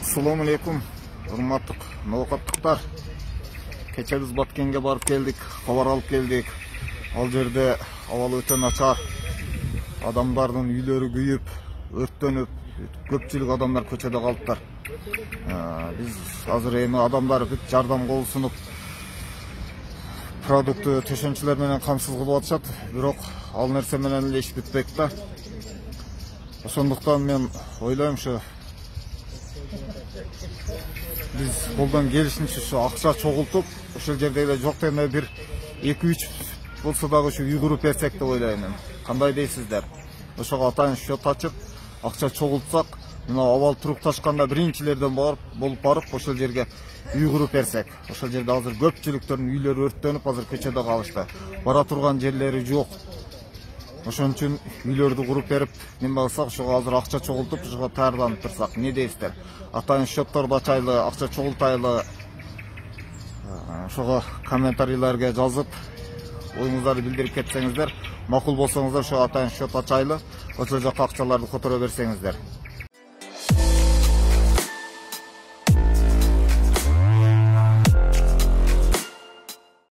Assalamu alaikum, hurmatli noqattықтар. Kecha biz Batkenge barib keldik, xabar alып keldik. Al жерде авал өтө начар. Адамдардын үйлөрү күйүп, өрттөнүп, көпчүлүк адамдар көчөдө калыптар. Biz азыр эми адамдар бүт жардам кол сунуп, продукты төшөнчүлөр менен камсыз кылып атышат. Бирок ал нерсе менен эле иш бүтпөйт да. Ошондуктан мен ойлойм ушу biz колдон келишинче ушу акча чогултуп, ошол жерде эле жок дегенде бир 2-3 болсо дагы ушу үй куруп берсек деп ойлойм мен. Кандай дейсиздер? Ошого атайын счет ачып, акча чогултсак, мына абал турукташканда биринчилерден болуп барып, ошол жерге үй куруп берсек. Ошол жерде азыр көпчүлүктөрдүн үйлөрү өрттөнүп, азыр көчөдө калышты. Бара турган жерлери жок. Ошон үчүн үйлөрдү куруп берип, неме кылсак, ошого азыр акча чогултуп, ошого даярданып турсак, эмне дейсиздер? Атайын счетторду ачайлы, акча чогултайлы. Ошого комментарийлерге жазып, оюңуздарды билдирип кетсеңиздер, макул болсоңуздар, ошо атайын счет ачайлы, ошол жака акчаларды которо берсеңиздер.